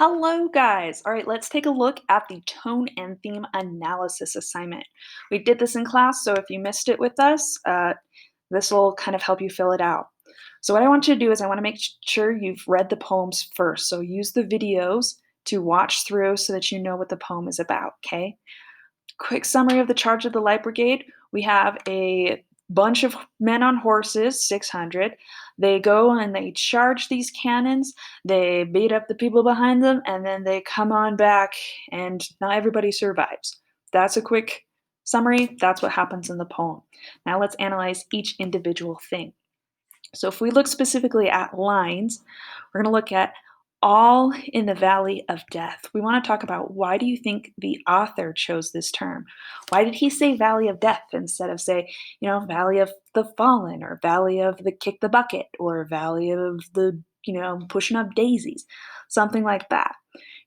Hello, guys. All right, let's take a look at the tone and theme analysis assignment. We did this in class, so if you missed it with us, this will kind of help you fill it out. So, what I want you to do is I want to make sure you've read the poems first. So, use the videos to watch through so that you know what the poem is about, okay? Quick summary of the Charge of the Light Brigade. We have a bunch of men on horses, 600. They go and they charge these cannons, they beat up the people behind them, and then they come on back, and not everybody survives. That's a quick summary. That's what happens in the poem. Now let's analyze each individual thing. So if we look specifically at lines, we're going to look at all in the valley of death. We want to talk about why do you think the author chose this term? Why did he say valley of death instead of say, valley of the fallen or valley of the kick the bucket or valley of the, pushing up daisies, something like that.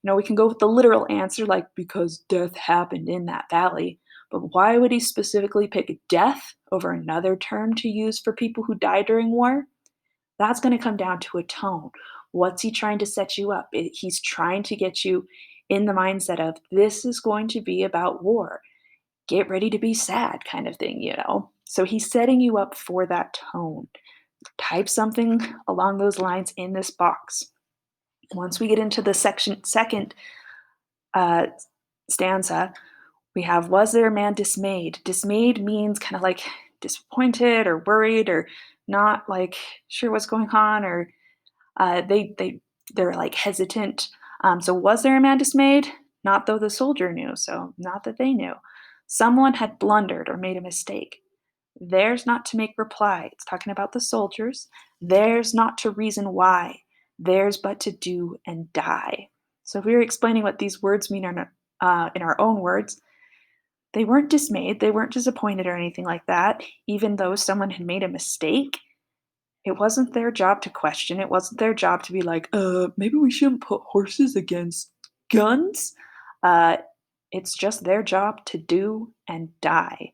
We can go with the literal answer like because death happened in that valley. But why would he specifically pick death over another term to use for people who die during war? That's going to come down to a tone. What's he trying to set you up? He's trying to get you in the mindset of this is going to be about war. Get ready to be sad, kind of thing. So he's setting you up for that tone. Type something along those lines in this box. Once we get into the second uh, stanza, we have was there a man dismayed? Dismayed means kind of like disappointed or worried or not like sure what's going on or they're like hesitant. So was there a man dismayed? Not though the soldier knew, so not that they knew. Someone had blundered or made a mistake. Theirs not to make reply. It's talking about the soldiers. Theirs not to reason why. Theirs but to do and die. So if we were explaining what these words mean in our own words, they weren't dismayed, they weren't disappointed or anything like that, even though someone had made a mistake. It wasn't their job to question. It wasn't their job to be like, maybe we shouldn't put horses against guns. Uh, it's just their job to do and die.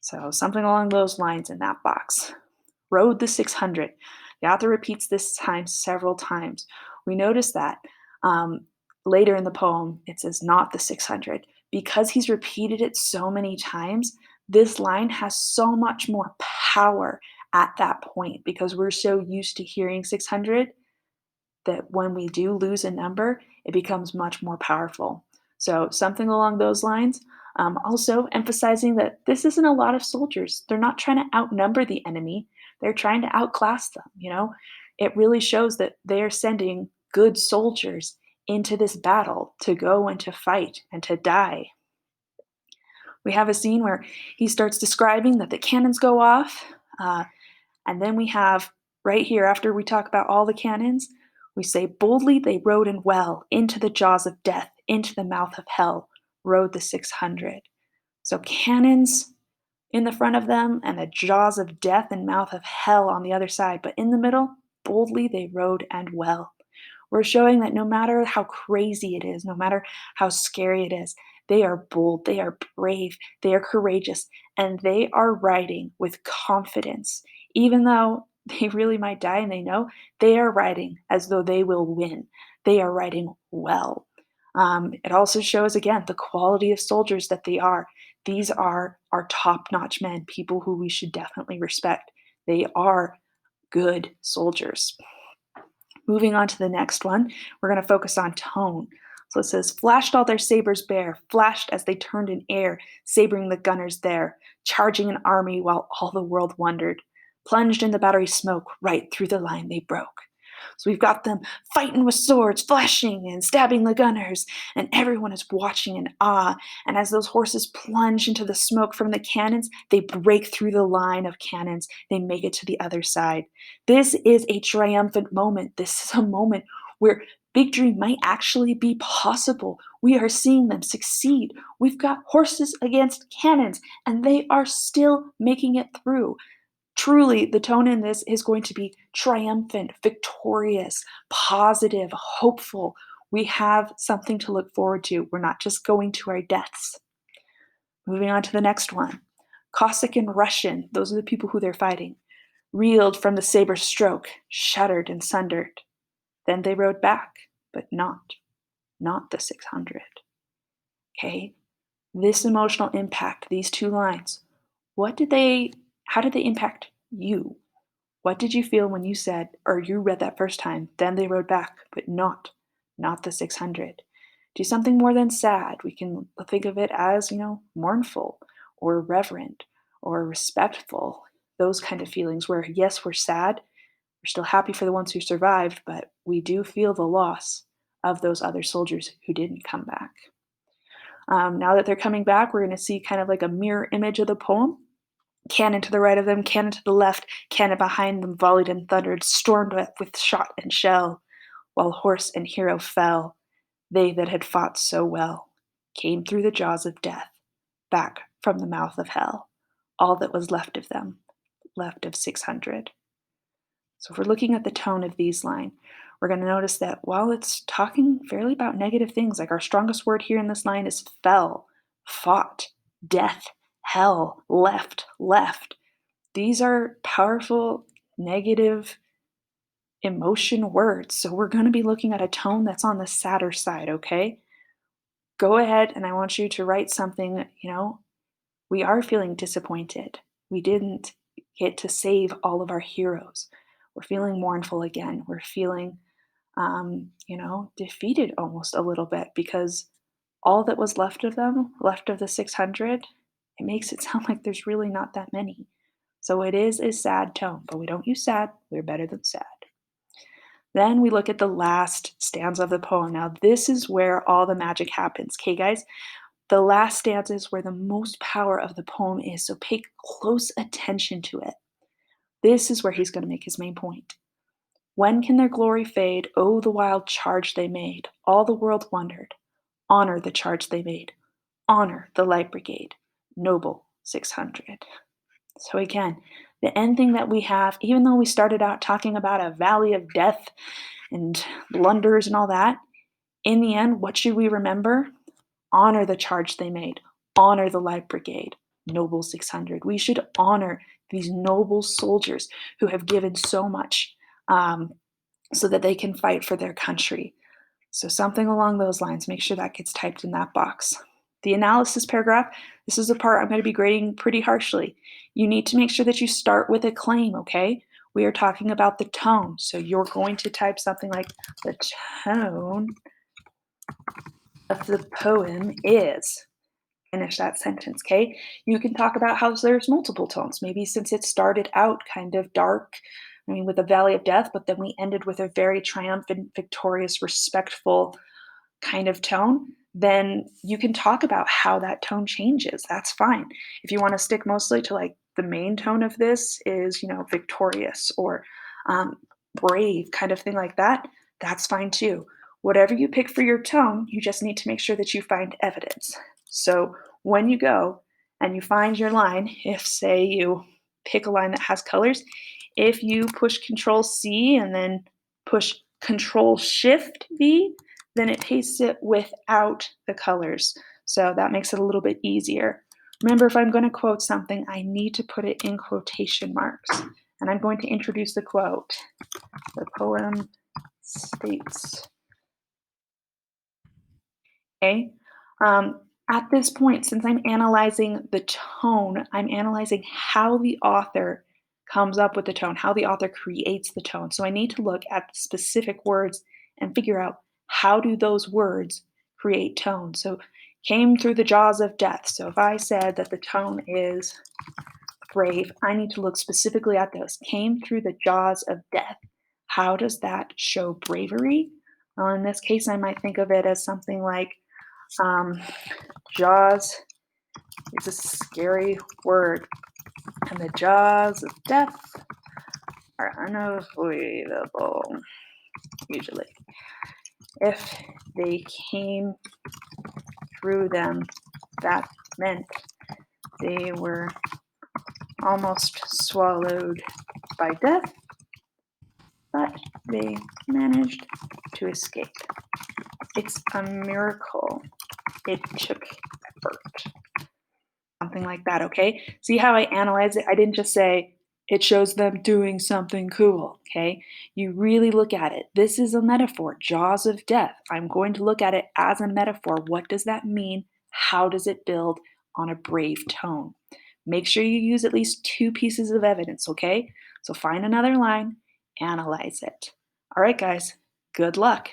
So something along those lines in that box. Rode the 600. The author repeats this time several times. We notice that um, later in the poem, it says not the 600. Because he's repeated it so many times, this line has so much more power at that point because we're so used to hearing 600 that when we do lose a number, it becomes much more powerful. So, something along those lines. Also, emphasizing that this isn't a lot of soldiers. They're not trying to outnumber the enemy, they're trying to outclass them. It really shows that they're sending good soldiers into this battle to go and to fight and to die. We have a scene where he starts describing that the cannons go off, uh, and then we have right here, after we talk about all the cannons, we say, boldly they rode and well into the jaws of death, into the mouth of hell, rode the 600. So cannons in the front of them and the jaws of death and mouth of hell on the other side. But in the middle, boldly they rode and well. We're showing that no matter how crazy it is, no matter how scary it is, they are bold, they are brave, they are courageous, and they are riding with confidence. Even though they really might die and they know, they are riding as though they will win. They are riding well. It also shows, again, the quality of soldiers that they are. These are our top notch men, people who we should definitely respect. They are good soldiers. Moving on to the next one, we're going to focus on tone. So it says, flashed all their sabers bare, flashed as they turned in air, sabering the gunners there, charging an army while all the world wondered, plunged in the battery smoke, right through the line they broke. So we've got them fighting with swords, flashing and stabbing the gunners, and everyone is watching in awe. And as those horses plunge into the smoke from the cannons, they break through the line of cannons. They make it to the other side. This is a triumphant moment. This is a moment where victory might actually be possible. We are seeing them succeed. We've got horses against cannons, and they are still making it through. Truly, the tone in this is going to be triumphant, victorious, positive, hopeful. We have something to look forward to. We're not just going to our deaths. Moving on to the next one. Cossack and Russian, those are the people who they're fighting, reeled from the saber stroke, shattered and sundered. Then they rode back, but not. not the 600. Okay? This emotional impact, these two lines, how did they impact you? What did you feel when you said, or you read that first time? Then they wrote back, but not the 600. Do something more than sad. We can think of it as, mournful or reverent or respectful. Those kind of feelings where, yes, we're sad, we're still happy for the ones who survived, but we do feel the loss of those other soldiers who didn't come back. Now that they're coming back, we're going to see kind of like a mirror image of the poem. Cannon to the right of them, cannon to the left, cannon behind them volleyed and thundered, stormed with shot and shell, while horse and hero fell. They that had fought so well came through the jaws of death, back from the mouth of hell. All that was left of them, left of 600. So if we're looking at the tone of these lines, we're going to notice that while it's talking fairly about negative things, like our strongest word here in this line is fell, fought, death, hell, left. These are powerful, negative emotion words. So we're going to be looking at a tone that's on the sadder side, okay? Go ahead and I want you to write something, we are feeling disappointed. We didn't get to save all of our heroes. We're feeling mournful again. We're feeling, defeated almost a little bit because all that was left of them, left of the 600, it makes it sound like there's really not that many. So it is a sad tone, but we don't use sad. We're better than sad. Then we look at the last stanza of the poem. Now, this is where all the magic happens. Okay, guys? The last stanza is where the most power of the poem is, so pay close attention to it. This is where he's going to make his main point. When can their glory fade? Oh, the wild charge they made. All the world wondered. Honor the charge they made. Honor the Light Brigade. Noble 600. So again, the end thing that we have, even though we started out talking about a valley of death and blunders and all that, in the end, what should we remember? Honor the charge they made. Honor the Light Brigade. Noble 600. We should honor these noble soldiers who have given so much so that they can fight for their country. So something along those lines. Make sure that gets typed in that box. The analysis paragraph, this is the part I'm going to be grading pretty harshly. You need to make sure that you start with a claim, okay? We are talking about the tone. So you're going to type something like the tone of the poem is. Finish that sentence, okay? You can talk about how there's multiple tones. Maybe since it started out kind of dark, with a valley of death, but then we ended with a very triumphant, victorious, respectful kind of tone, then you can talk about how that tone changes. That's fine. If you want to stick mostly to like the main tone of this is, victorious or brave kind of thing like that, that's fine too. Whatever you pick for your tone, you just need to make sure that you find evidence. So when you go and you find your line, if say you pick a line that has colors, if you push Control C and then push Control Shift V, then it pastes it without the colors. So that makes it a little bit easier. Remember, if I'm going to quote something, I need to put it in quotation marks. And I'm going to introduce the quote. The poem states, okay? At this point, since I'm analyzing the tone, I'm analyzing how the author comes up with the tone, how the author creates the tone. So I need to look at specific words and figure out how do those words create tone. So came through the jaws of death. So if I said that the tone is brave, I need to look specifically at those. Came through the jaws of death. How does that show bravery? Well, in this case, I might think of it as something like jaws is a scary word, and the jaws of death are unavoidable, usually. If they came through them, that meant they were almost swallowed by death, but they managed to escape. It's a miracle. It took effort. Something like that, okay? See how I analyze it? I didn't just say, It shows them doing something cool, okay? You really look at it. This is a metaphor, jaws of death. I'm going to look at it as a metaphor. What does that mean? How does it build on a brave tone? Make sure you use at least two pieces of evidence, okay? So find another line, analyze it. All right, guys, good luck.